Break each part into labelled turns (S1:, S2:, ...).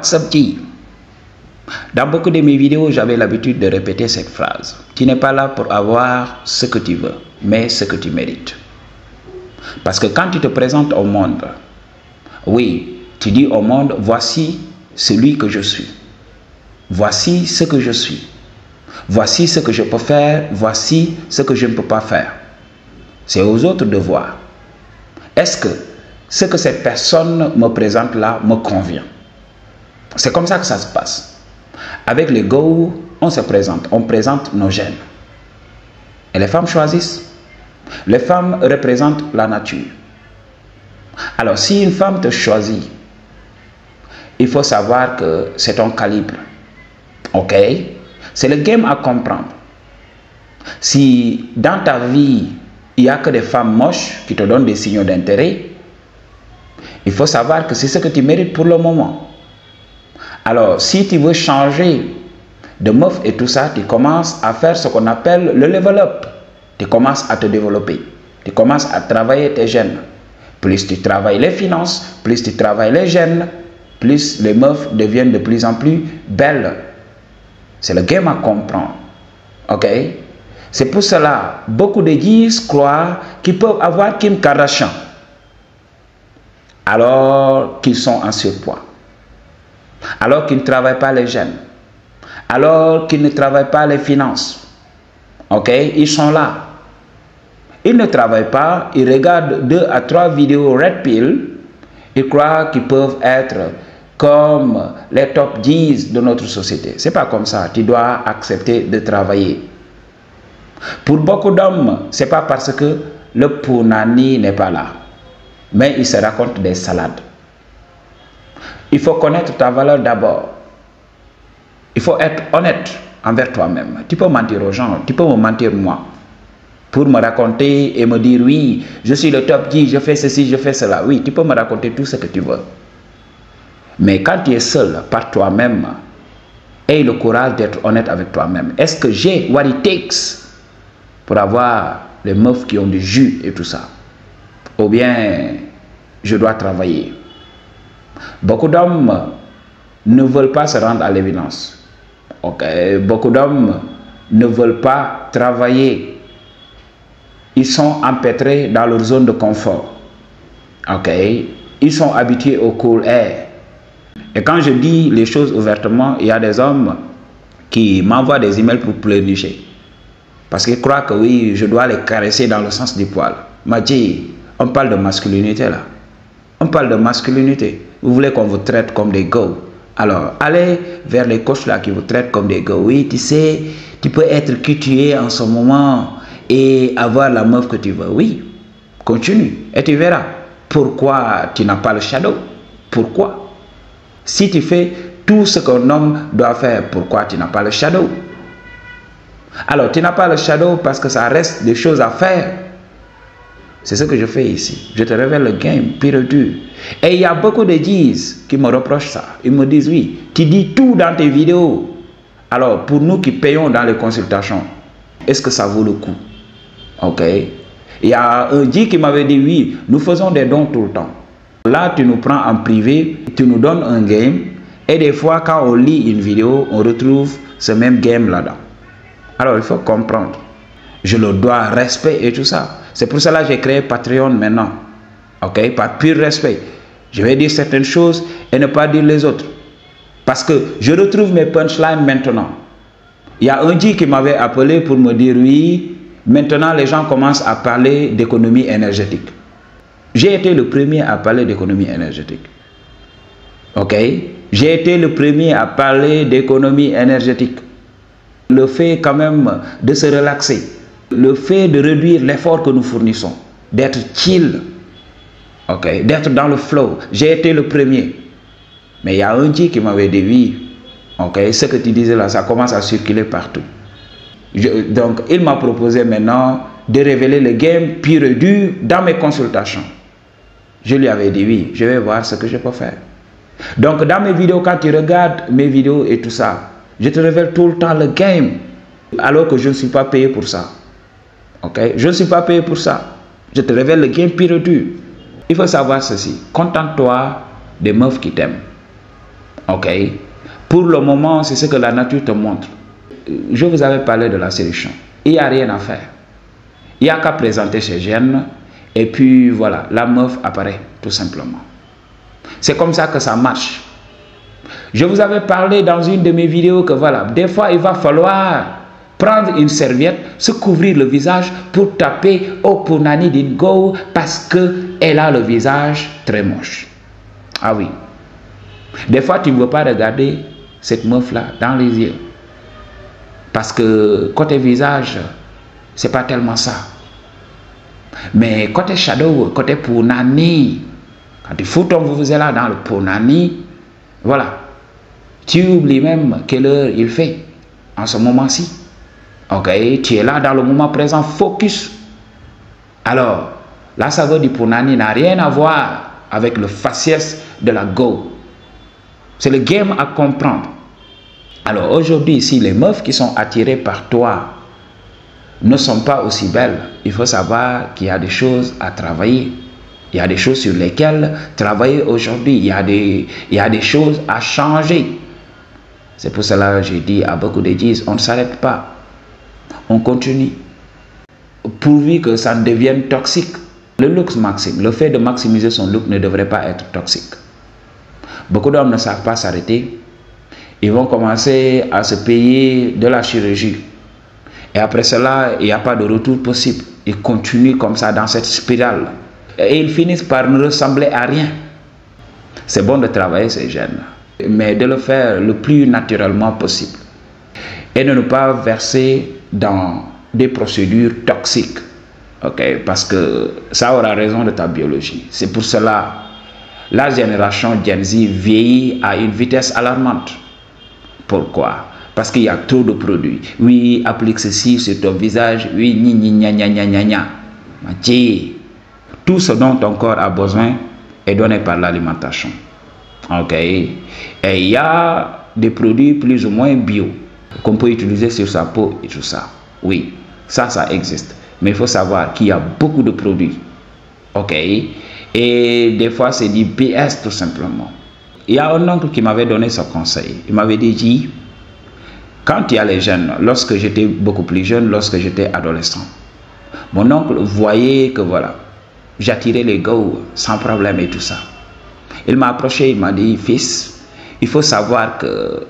S1: Sabti. Dans beaucoup de mes vidéos, j'avais l'habitude de répéter cette phrase. Tu n'es pas là pour avoir ce que tu veux, mais ce que tu mérites. Parce que quand tu te présentes au monde, oui, tu dis au monde, voici celui que je suis. Voici ce que je suis. Voici ce que je peux faire, voici ce que je ne peux pas faire. C'est aux autres de voir. Est-ce que ce que cette personne me présente là me convient? C'est comme ça que ça se passe. Avec les go, on se présente, on présente nos gènes. Et les femmes choisissent. Les femmes représentent la nature. Alors, si une femme te choisit, il faut savoir que c'est ton calibre. Ok? C'est le game à comprendre. Si dans ta vie, il n'y a que des femmes moches qui te donnent des signaux d'intérêt, il faut savoir que c'est ce que tu mérites pour le moment. Alors, si tu veux changer de meuf et tout ça, tu commences à faire ce qu'on appelle le level up. Tu commences à te développer. Tu commences à travailler tes gènes. Plus tu travailles les finances, plus tu travailles les gènes, plus les meufs deviennent de plus en plus belles. C'est le game à comprendre. Ok? C'est pour cela, beaucoup de disent croient qu'ils peuvent avoir Kim Kardashian alors qu'ils sont en surpoids. Alors qu'ils ne travaillent pas les gènes, alors qu'ils ne travaillent pas les finances. Ok, ils sont là. Ils ne travaillent pas, ils regardent 2 à 3 vidéos Red Pill, ils croient qu'ils peuvent être comme les top 10 de notre société. C'est pas comme ça, tu dois accepter de travailler. Pour beaucoup d'hommes, c'est pas parce que le punani n'est pas là, mais ils se racontent des salades. Il faut connaître ta valeur d'abord. Il faut être honnête envers toi-même. Tu peux mentir aux gens, tu peux me mentir moi. Pour me raconter et me dire oui, je suis le top 10, je fais ceci, je fais cela. Oui, tu peux me raconter tout ce que tu veux. Mais quand tu es seul par toi-même, aie le courage d'être honnête avec toi-même. Est-ce que j'ai what it takes pour avoir les meufs qui ont du jus et tout ça? Ou bien je dois travailler? Beaucoup d'hommes ne veulent pas se rendre à l'évidence. Okay. Beaucoup d'hommes ne veulent pas travailler. Ils sont empêtrés dans leur zone de confort. Okay. Ils sont habitués au cool air. Et quand je dis les choses ouvertement, il y a des hommes qui m'envoient des emails pour pleurnicher. Parce qu'ils croient que oui, je dois les caresser dans le sens du poil. M'a dit, on parle de masculinité là. On parle de masculinité. Vous voulez qu'on vous traite comme des go. Alors, allez vers les coachs là qui vous traitent comme des go. Oui, tu sais, tu peux être cultivé en ce moment et avoir la meuf que tu veux. Oui, continue et tu verras. Pourquoi tu n'as pas le shadow? Pourquoi? Si tu fais tout ce qu'un homme doit faire, pourquoi tu n'as pas le shadow? Alors, tu n'as pas le shadow parce que ça reste des choses à faire. C'est ce que je fais ici. Je te révèle le game, pire dur. Et il y a beaucoup de disent qui me reprochent ça. Ils me disent, oui, tu dis tout dans tes vidéos. Alors, pour nous qui payons dans les consultations, est-ce que ça vaut le coup? Ok. Il y a un dit qui m'avait dit, oui, nous faisons des dons tout le temps. Là, tu nous prends en privé, tu nous donnes un game. Et des fois, quand on lit une vidéo, on retrouve ce même game là-dedans. Alors, il faut comprendre. Je le dois respect et tout ça. C'est pour cela que j'ai créé Patreon maintenant. Ok? Par pur respect. Je vais dire certaines choses et ne pas dire les autres. Parce que je retrouve mes punchlines maintenant. Il y a un dit qui m'avait appelé pour me dire oui, maintenant les gens commencent à parler d'économie énergétique. J'ai été le premier à parler d'économie énergétique. Ok? J'ai été le premier à parler d'économie énergétique. Le fait quand même de se relaxer. Le fait de réduire l'effort que nous fournissons, d'être chill, okay, d'être dans le flow. J'ai été le premier. Mais il y a un dit qui m'avait dit oui, okay, ce que tu disais là, ça commence à circuler partout. Donc, il m'a proposé maintenant de révéler le game pur et dur dans mes consultations. Je lui avais dit oui, je vais voir ce que je peux faire. Donc, dans mes vidéos, quand tu regardes mes vidéos et tout ça, je te révèle tout le temps le game, alors que je ne suis pas payé pour ça. Ok, je ne suis pas payé pour ça. Je te révèle le game pire et dur. Il faut savoir ceci. Contente-toi des meufs qui t'aiment. Ok? Ok? Pour le moment, c'est ce que la nature te montre. Je vous avais parlé de la solution. Il n'y a rien à faire. Il n'y a qu'à présenter ses gènes et puis voilà, la meuf apparaît tout simplement. C'est comme ça que ça marche. Je vous avais parlé dans une de mes vidéos que voilà, des fois il va falloir prendre une serviette, se couvrir le visage pour taper au Punani Dingo parce qu'elle a le visage très moche. Ah oui. Des fois tu ne veux pas regarder cette meuf-là dans les yeux. Parce que côté visage, c'est pas tellement ça. Mais côté shadow, côté Punani, quand tu fous ton vuvuzela dans le Punani, voilà. Tu oublies même quelle heure il fait en ce moment-ci. Ok, tu es là dans le moment présent, focus. Alors, la saveur du Punani n'a rien à voir avec le faciès de la go. C'est le game à comprendre. Alors aujourd'hui, si les meufs qui sont attirées par toi ne sont pas aussi belles, il faut savoir qu'il y a des choses à travailler. Il y a des choses sur lesquelles travailler aujourd'hui. Il y a des choses à changer. C'est pour cela que j'ai dit à beaucoup de gens, on ne s'arrête pas. On continue. Pourvu que ça ne devienne toxique. Le look maxime, le fait de maximiser son look ne devrait pas être toxique. Beaucoup d'hommes ne savent pas s'arrêter. Ils vont commencer à se payer de la chirurgie. Et après cela, il n'y a pas de retour possible. Ils continuent comme ça dans cette spirale. Et ils finissent par ne ressembler à rien. C'est bon de travailler ces gènes, mais de le faire le plus naturellement possible. Et de ne pas verser dans des procédures toxiques. Okay? Parce que ça aura raison de ta biologie. C'est pour cela la génération Gen Z vieillit à une vitesse alarmante. Pourquoi? Parce qu'il y a trop de produits. Oui, applique ceci sur ton visage. Oui, gna. Tout ce dont ton corps a besoin est donné par l'alimentation. Ok? Et il y a des produits plus ou moins bio qu'on peut utiliser sur sa peau et tout ça. Oui, ça existe. Mais il faut savoir qu'il y a beaucoup de produits. Ok? Et des fois, c'est du BS tout simplement. Il y a un oncle qui m'avait donné ce conseil. Il m'avait dit, quand il y a les jeunes, lorsque j'étais beaucoup plus jeune, lorsque j'étais adolescent, mon oncle voyait que voilà, j'attirais les gars sans problème et tout ça. Il m'a approché, il m'a dit, fils, il faut savoir que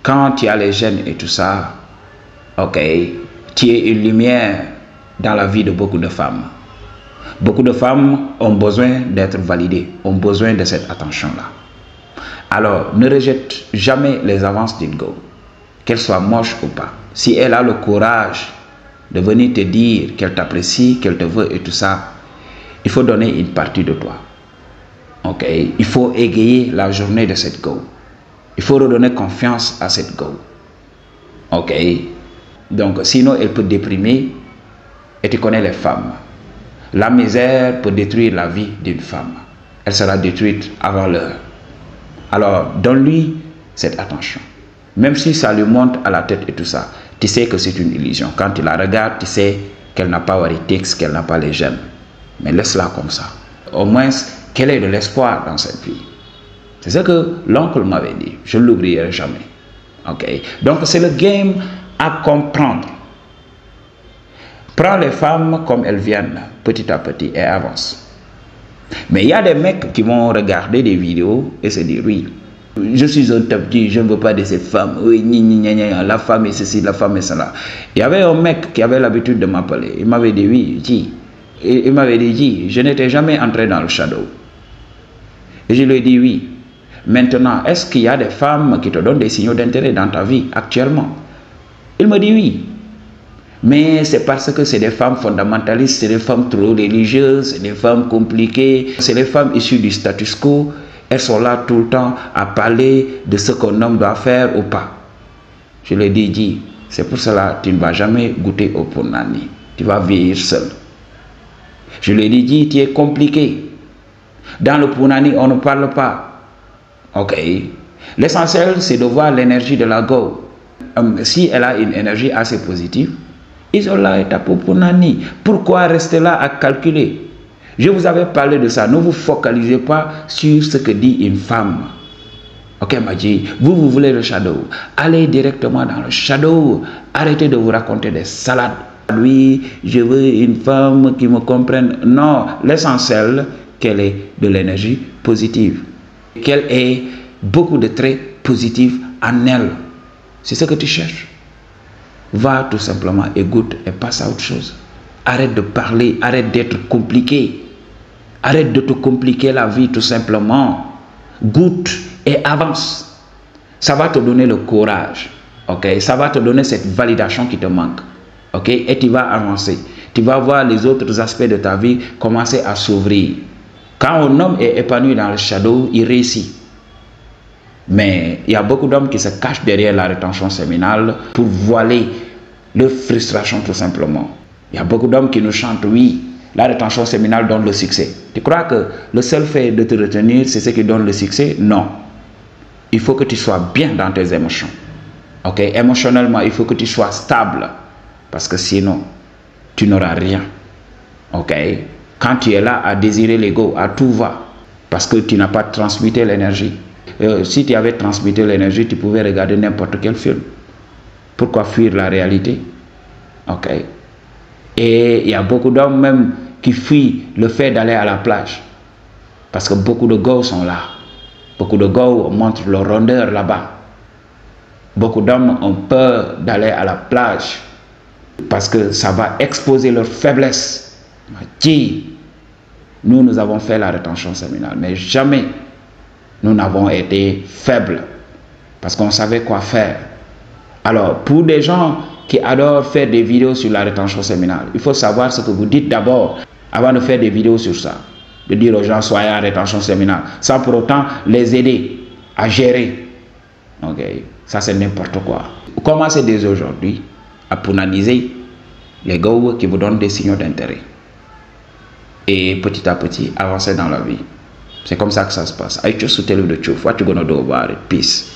S1: quand il y a les jeunes et tout ça, ok, tu es une lumière dans la vie de beaucoup de femmes. Beaucoup de femmes ont besoin d'être validées, ont besoin de cette attention-là. Alors, ne rejette jamais les avances d'une go, qu'elle soit moche ou pas. Si elle a le courage de venir te dire qu'elle t'apprécie, qu'elle te veut et tout ça, il faut donner une partie de toi. Ok? Il faut égayer la journée de cette go. Il faut redonner confiance à cette go. Ok? Donc, sinon, elle peut déprimer. Et tu connais les femmes. La misère peut détruire la vie d'une femme. Elle sera détruite avant l'heure. Alors, donne-lui cette attention. Même si ça lui monte à la tête et tout ça, tu sais que c'est une illusion. Quand tu la regardes, tu sais qu'elle n'a pas Waritex, qu'elle n'a pas les gènes. Mais laisse-la comme ça. Au moins, qu'elle ait de l'espoir dans cette vie. C'est ce que l'oncle m'avait dit. Je ne l'oublierai jamais. Ok? Donc, c'est le game à comprendre. Prends les femmes comme elles viennent, petit à petit, et avance. Mais il y a des mecs qui vont regarder des vidéos et se dire, oui, je suis un tapis, je ne veux pas de ces femmes. Oui, la femme est ceci, la femme est cela. Il y avait un mec qui avait l'habitude de m'appeler. Il m'avait dit, oui, il m'avait dit, je n'étais jamais entré dans le shadow. Et je lui ai dit, oui. Maintenant, est-ce qu'il y a des femmes qui te donnent des signaux d'intérêt dans ta vie actuellement? Il me dit oui. Mais c'est parce que c'est des femmes fondamentalistes, c'est des femmes trop religieuses, c'est des femmes compliquées, c'est des femmes issues du status quo. Elles sont là tout le temps à parler de ce qu'un homme doit faire ou pas. Je lui ai dit, c'est pour cela que tu ne vas jamais goûter au Punani. Tu vas vieillir seul. Je lui ai dit, tu es compliqué. Dans le Punani, on ne parle pas. Ok. L'essentiel, c'est de voir l'énergie de la go. Si elle a une énergie assez positive, Isola est à Punani. Pourquoi rester là à calculer? Je vous avais parlé de ça. Ne vous focalisez pas sur ce que dit une femme. Ok, m'a dit, vous voulez le shadow. Allez directement dans le shadow. Arrêtez de vous raconter des salades. Oui, je veux une femme qui me comprenne. Non, l'essentiel, qu'elle ait de l'énergie positive. Qu'elle ait beaucoup de traits positifs en elle. C'est ce que tu cherches. Va tout simplement et goûte et passe à autre chose. Arrête de parler, arrête d'être compliqué. Arrête de te compliquer la vie tout simplement. Goûte et avance. Ça va te donner le courage. Ok, ça va te donner cette validation qui te manque. Ok, et tu vas avancer. Tu vas voir les autres aspects de ta vie commencer à s'ouvrir. Quand un homme est épanoui dans le shadow, il réussit. Mais il y a beaucoup d'hommes qui se cachent derrière la rétention séminale pour voiler leur frustration tout simplement. Il y a beaucoup d'hommes qui nous chantent, oui, la rétention séminale donne le succès. Tu crois que le seul fait de te retenir, c'est ce qui donne le succès? Non. Il faut que tu sois bien dans tes émotions. Ok, émotionnellement, il faut que tu sois stable. Parce que sinon, tu n'auras rien. Ok, quand tu es là à désirer l'ego, à tout va. Parce que tu n'as pas transmuté l'énergie. Si tu avais transmuté l'énergie, tu pouvais regarder n'importe quel film. Pourquoi fuir la réalité? Ok. Et il y a beaucoup d'hommes même qui fuient le fait d'aller à la plage. Parce que beaucoup de gars sont là. Beaucoup de gars montrent leur rondeur là-bas. Beaucoup d'hommes ont peur d'aller à la plage. Parce que ça va exposer leur faiblesse. Nous avons fait la rétention séminale. Mais jamais nous n'avons été faibles. Parce qu'on savait quoi faire. Alors, pour des gens qui adorent faire des vidéos sur la rétention séminale, il faut savoir ce que vous dites d'abord avant de faire des vidéos sur ça. De dire aux gens, soyez en rétention séminale, sans pour autant les aider à gérer. Ok, ça c'est n'importe quoi. Commencez dès aujourd'hui à pénaliser les gars qui vous donnent des signaux d'intérêt. Et petit à petit, avancez dans la vie. C'est comme ça que ça se passe. I choose to tell you the truth. What you gonna do about it? Peace.